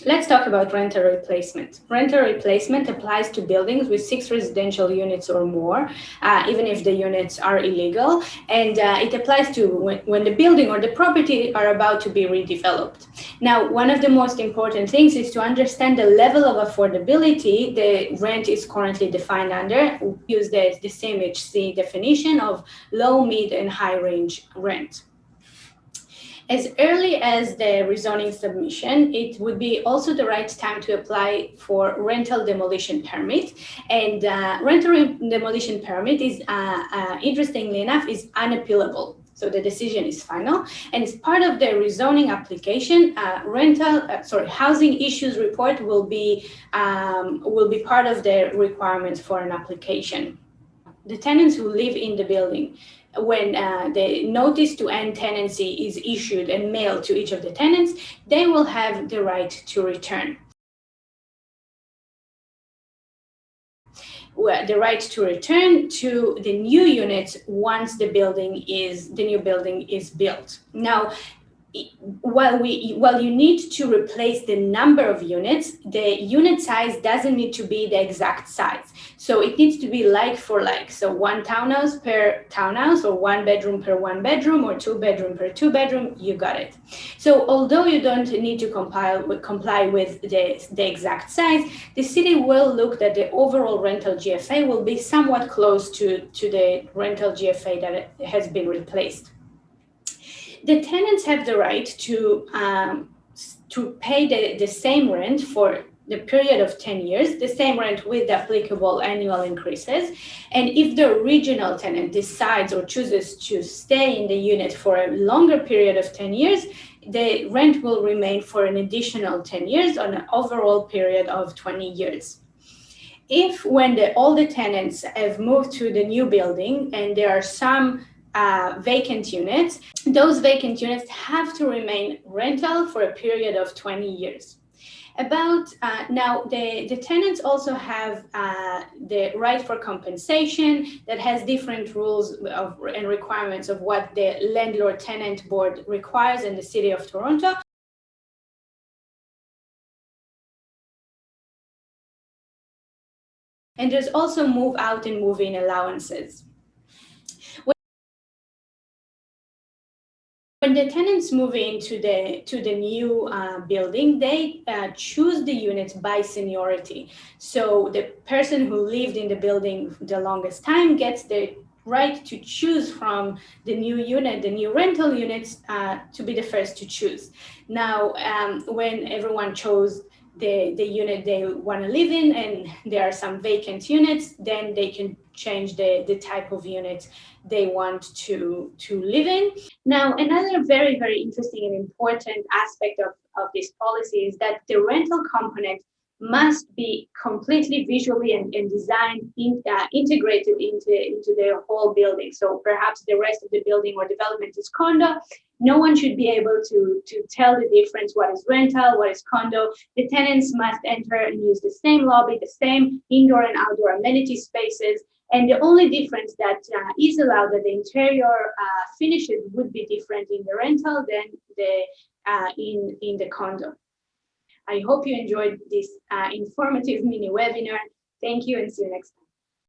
Let's talk about rental replacement. Rental replacement applies to buildings with 6 residential units or more, even if the units are illegal, and it applies to when the building or the property are about to be redeveloped. Now, one of the most important things is to understand the level of affordability the rent is currently defined under. We use the CMHC definition of low, mid, and high range rent. As early as the rezoning submission, it would be also the right time to apply for rental demolition permit. And rental demolition permit is, interestingly enough, is unappealable. So the decision is final, and as part of the rezoning application, housing issues report will be part of the requirements for an application. The tenants who live in the building, when the notice to end tenancy is issued and mailed to each of the tenants, they will have the right to return. The right to return to the new units once the new building is built. Now, while you need to replace the number of units, the unit size doesn't need to be the exact size. So it needs to be like for like. So one townhouse per townhouse, or one bedroom per one bedroom, or two bedroom per two bedroom, you got it. So although you don't need to comply with the exact size, the city will look that the overall rental GFA will be somewhat close to the rental GFA that has been replaced. The tenants have the right to pay the same rent for the period of 10 years, the same rent with the applicable annual increases. And if the original tenant decides or chooses to stay in the unit for a longer period of 10 years, the rent will remain for an additional 10 years on an overall period of 20 years. If when all the tenants have moved to the new building and there are some vacant units, those vacant units have to remain rental for a period of 20 years. Now, the tenants also have the right for compensation that has different rules and requirements of what the Landlord-Tenant Board requires in the City of Toronto. And there's also move out and move in allowances. When the tenants move into the new building, they choose the units by seniority. So the person who lived in the building the longest time gets the right to choose from the new unit, the new rental units, to be the first to choose. Now, when everyone chose the unit they want to live in, and there are some vacant units, then they can change the type of unit they want to live in. Now, another very, very interesting and important aspect of this policy is that the rental component must be completely visually and designed integrated into the whole building. So perhaps the rest of the building or development is condo. No one should be able to tell the difference, what is rental, what is condo. The tenants must enter and use the same lobby, the same indoor and outdoor amenity spaces. And the only difference that is allowed, that the interior finishes would be different in the rental than in the condo. I hope you enjoyed this informative mini webinar. Thank you, and see you next time.